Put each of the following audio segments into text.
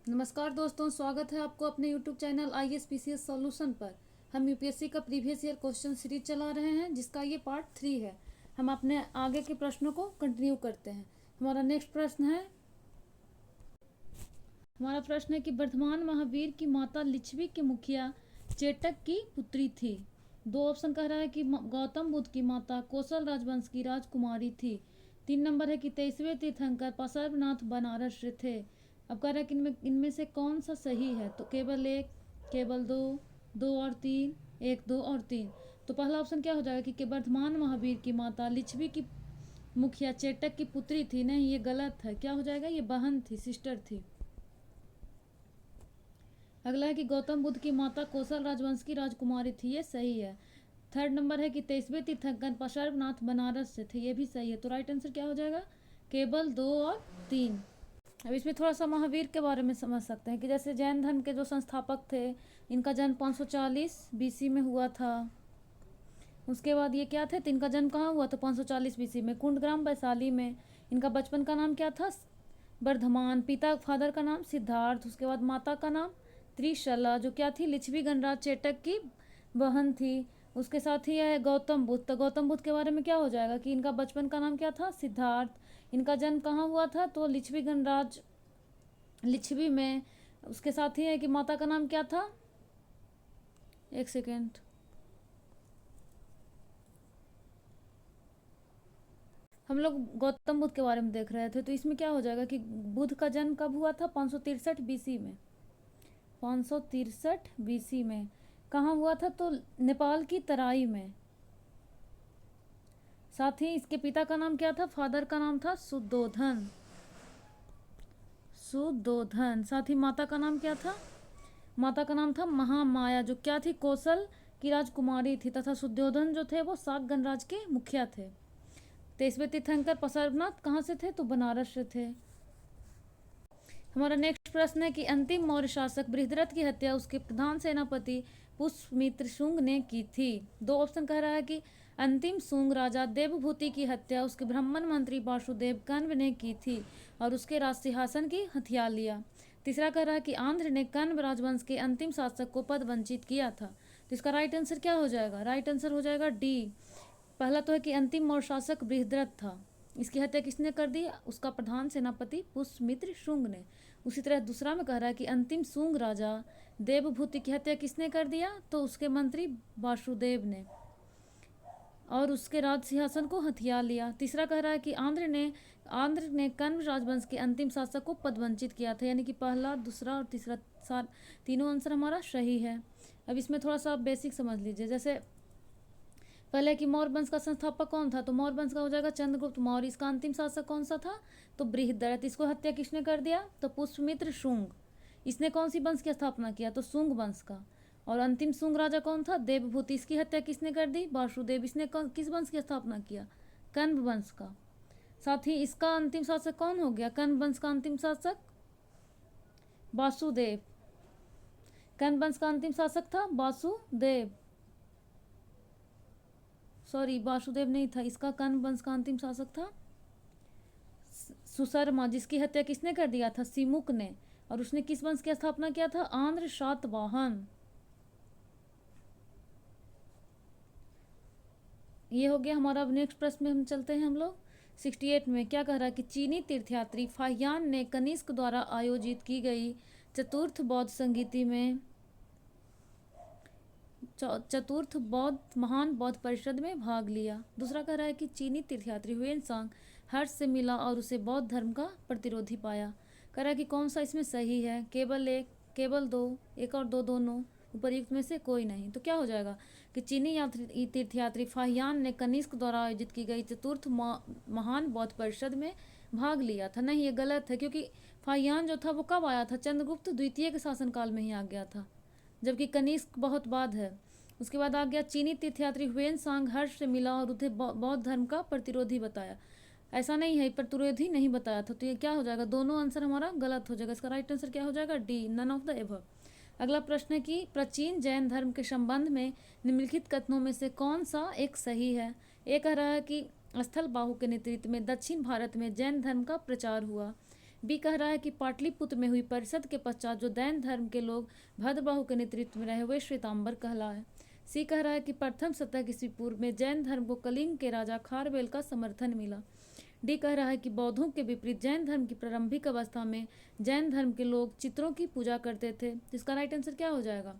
नमस्कार दोस्तों, स्वागत है आपको अपने YouTube चैनल ISPCS सॉल्यूशन पर। हम यूपीएससी का प्रीवियस ईयर क्वेश्चन सीरीज चला रहे हैं, जिसका ये पार्ट 3 है। हम अपने आगे के प्रश्नों को कंटिन्यू करते हैं। हमारा प्रश्न है कि वर्धमान महावीर की माता लिच्छवी के मुखिया चेटक की पुत्री थी। दो ऑप्शन कह रहा है कि गौतम बुद्ध की माता कौशल राजवंश की राजकुमारी थी। 3 नंबर है कि 23वें तीर्थंकर पार्श्वनाथ बनारस से थे। अब कह रहा है कि इनमें से कौन सा सही है, तो केवल एक, केवल दो, दो और तीन, एक, दो और तीन। तो पहला ऑप्शन क्या हो जाएगा कि वर्धमान महावीर की माता लिच्छवी की मुखिया चेटक की पुत्री थी। नहीं, ये गलत है। क्या हो जाएगा, ये बहन थी, सिस्टर थी। अगला है कि गौतम बुद्ध की माता कौशल राजवंश की राजकुमारी थी। ये सही है। थर्ड नंबर है कि 23वें तीर्थंकर पार्श्वनाथ बनारस से थे। ये भी सही है। तो राइट आंसर क्या हो जाएगा, केवल दो और तीन। अब इसमें थोड़ा सा महावीर के बारे में समझ सकते हैं कि जैसे जैन धर्म के जो संस्थापक थे, इनका जन्म 540 बीसी में हुआ था। उसके बाद ये क्या थे, तो इनका जन्म कहाँ हुआ था, 540 बीसी में कुंडग्राम वैशाली में। इनका बचपन का नाम क्या था, वर्धमान। पिता फादर का नाम सिद्धार्थ। उसके बाद माता का नाम त्रिशला, जो क्या थी, लिच्छवी गणराज चेटक की बहन थी। उसके साथ ही है गौतम बुद्ध। तो गौतम बुद्ध के बारे में क्या हो जाएगा कि इनका बचपन का नाम क्या था, सिद्धार्थ। इनका जन्म कहाँ हुआ था, तो लिच्छवी गणराज लिच्छवी में। उसके साथ ही है कि माता का नाम क्या था, एक सेकेंड, हम लोग गौतम बुद्ध के बारे में देख रहे थे। तो इसमें क्या हो जाएगा कि बुद्ध का जन्म कब हुआ था, 563 बीसी में। 563 बीसी में कहाँ हुआ था, तो नेपाल की तराई में। साथ ही इसके पिता का नाम क्या था, फादर का नाम था सुद्धोधन। सुद्धोधन। साथ ही माता का नाम क्या था, माता का नाम था महामाया, जो क्या थी, कौशल की राजकुमारी थी। तथा सुद्धोधन जो थे वो शाक गणराज के मुखिया थे। 23वें तीर्थंकर पार्श्वनाथ कहाँ से थे, तो बनारस से थे। हमारा नेक्स्ट प्रश्न है कि अंतिम मौर्य शासक बृहद्रथ की हत्या उसके प्रधान सेनापति पुष्यमित्र शुंग ने की थी। दो ऑप्शन कह रहा है कि अंतिम शुंग राजा देवभूति की हत्या उसके ब्राह्मण मंत्री वासुदेव कण्व ने की थी और उसके राज सिंहासन की हथिया लिया। तीसरा कह रहा है कि आंध्र ने कण्व राजवंश के अंतिम शासक को पद वंचित किया था। तो इसका राइट आंसर क्या हो जाएगा, राइट आंसर हो जाएगा डी। पहला तो है कि अंतिम मौर्य शासक बृहद्रथ था, इसकी हत्या किसने कर दी, उसका प्रधान सेनापति पुष्यमित्र शुंग ने। उसी तरह दूसरा में कह रहा है कि अंतिम शुंग राजा देवभूति की हत्या किसने कर दिया, तो उसके मंत्री वासुदेव ने, और उसके राज सिंहासन को हथिया लिया। तीसरा कह रहा है कि आंध्र ने कण्व राजवंश के अंतिम शासक को पदवंचित किया था। यानी कि पहला, दूसरा और तीसरा तीनों आंसर हमारा सही है। अब इसमें थोड़ा सा बेसिक समझ लीजिए। जैसे पहले कि मौर्य वंश का संस्थापक कौन था, तो मौर्य वंश का हो जाएगा चंद्रगुप्त मौर्य। इसका अंतिम शासक कौन सा था, तो बृहद्रथ। इसको हत्या किसने कर दिया, तो पुष्यमित्र शुंग। इसने कौन सी वंश की स्थापना किया, तो शुंग वंश का। और अंतिम शुंग राजा कौन था, देवभूति। इसकी हत्या किसने कर दी, वासुदेव। इसने किस वंश की स्थापना किया, कण्व वंश का। साथ ही इसका अंतिम शासक कौन हो गया, कण्व वंश का अंतिम शासक वासुदेव। कण्व वंश का अंतिम शासक था वासुदेव, सॉरी वासुदेव नहीं था, इसका कण्व वंश का अंतिम शासक था सुशर्मा, जिसकी हत्या किसने कर दिया था, सिमुक ने। और उसने किस वंश की स्थापना किया था, आंध्र शातवाहन। ये हो गया हमारा। अब नेक्स्ट प्रश्न में हम चलते हैं हम लोग 68 में। क्या कह रहा है कि चीनी तीर्थयात्री फाहियान ने कनिष्क द्वारा आयोजित की गई चतुर्थ बौद्ध संगीति में चतुर्थ महान बौद्ध परिषद में भाग लिया। दूसरा कह रहा है कि चीनी तीर्थयात्री हुएनसांग हर्ष से मिला और उसे बौद्ध धर्म का प्रतिरोधी पाया। कह रहा है कि कौन सा इसमें सही है, केवल एक, केवल दो, एक और दो, दोनों, उपर्युक्त में से कोई नहीं। तो क्या हो जाएगा कि चीनी तीर्थयात्री फाहियान ने कनिष्क द्वारा आयोजित की गई चतुर्थ महान बौद्ध परिषद में भाग लिया था। नहीं, ये गलत है, क्योंकि फाहियान जो था वो कब आया था, चंद्रगुप्त द्वितीय के शासनकाल में ही आ गया था, जबकि कनिष्क बहुत बाद है। उसके बाद आ गया चीनी तीर्थयात्री हुएनसांग हर्ष से मिला और उसे बौद्ध धर्म का प्रतिरोधी बताया। ऐसा नहीं है, प्रतिरोधी नहीं बताया था। तो ये क्या हो जाएगा, दोनों आंसर हमारा गलत हो जाएगा। इसका राइट आंसर क्या हो जाएगा, D, none of the above. अगला प्रश्न है कि प्राचीन जैन धर्म के संबंध में निम्नलिखित कथनों में से कौन सा एक सही है। एक कह रहा है कि स्थल बाहु के नेतृत्व में दक्षिण भारत में जैन धर्म का प्रचार हुआ। बी कह रहा है कि पाटलिपुत्र में हुई परिषद के पश्चात जो दैन धर्म के लोग भद्रबाहु के नेतृत्व में रहे वे श्वेतांबर कहलाए। सी कह रहा है कि प्रथम शतक ईस्वी पूर्व में जैन धर्म को कलिंग के राजा खारवेल का समर्थन मिला। डी कह रहा है कि बौद्धों के विपरीत जैन धर्म की प्रारंभिक अवस्था में जैन धर्म के लोग चित्रों की पूजा करते थे। तो इसका राइट आंसर क्या हो जाएगा?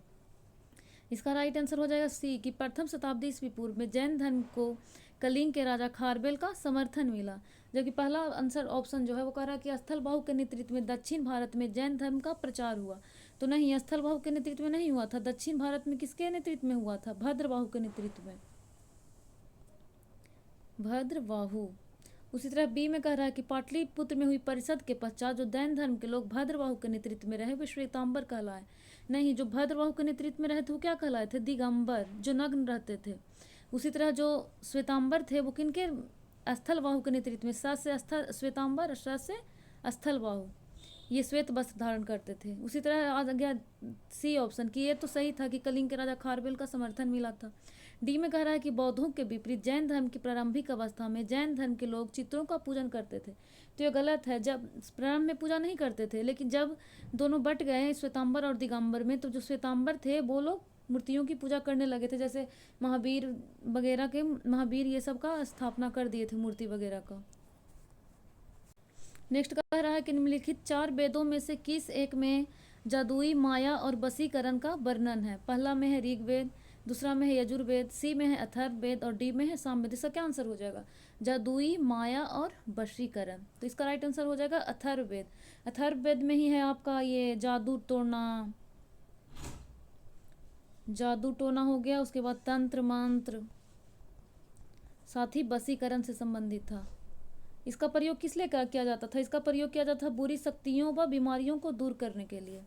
इसका राइट आंसर हो जाएगा सी कि प्रथम शताब्दी ईस्वी पूर्व में जैन धर्म को कलिंग के राजा खारवेल का समर्थन मिला। जबकि पहला आंसर ऑप्शन जो है वो कह रहा है कि स्थलबाहु के नेतृत्व में दक्षिण भारत में जैन धर्म का प्रचार हुआ। तो नहीं, स्थलबाहु के नेतृत्व में नहीं हुआ था। दक्षिण भारत में किसके नेतृत्व में हुआ था? भद्रबाहु के नेतृत्व में, भद्रबाहु। उसी तरह बी में कह रहा है कि पाटलिपुत्र में हुई परिषद के पश्चात जो दैन धर्म के लोग भद्रबाहु के नेतृत्व में रहे वे श्वेतांबर कहलाए। नहीं, जो भद्रबाहु के नेतृत्व में रहे थे वो क्या कहलाए थे? दिगंबर, जो नग्न रहते थे। उसी तरह जो श्वेतांबर थे वो किनके? स्थलबाहु के नेतृत्व में। स से श्वेतांबर, स से स्थलबाहु, ये श्वेत वस्त्र धारण करते थे। उसी तरह आ गया सी ऑप्शन कि ये तो सही था कि कलिंग के राजा खारवेल का समर्थन मिला था। डी में कह रहा है कि बौद्धों के विपरीत जैन धर्म की प्रारंभिक अवस्था में जैन धर्म के लोग चित्रों का पूजन करते थे। तो ये गलत है। जब प्रारंभ में पूजा नहीं करते थे, लेकिन जब दोनों बट गए श्वेतांबर और दिगंबर में, तो जो श्वेतांबर थे वो लोग मूर्तियों की पूजा करने लगे थे। जैसे महावीर वगैरह के, महावीर ये सब का स्थापना कर दिए थे, मूर्ति वगैरह का। नेक्स्ट कह रहा है कि निम्नलिखित 4 वेदों में से किस एक में जादुई माया और वशीकरण का वर्णन है? पहला में है ऋग्वेद, दूसरा में है यजुर्वेद, सी में है अथर्ववेद और डी में है सामवेद। इसका क्या आंसर हो जाएगा? जादुई माया और वशीकरण। तो इसका राइट आंसर हो जाएगा अथर्ववेद। अथर्ववेद में ही है आपका ये जादू टोना, जादू टोना हो गया, उसके बाद तंत्र मंत्र, साथ ही वशीकरण से संबंधित था। इसका प्रयोग किस लिए किया जाता था? इसका प्रयोग किया जाता था बुरी शक्तियों व बीमारियों को दूर करने के लिए।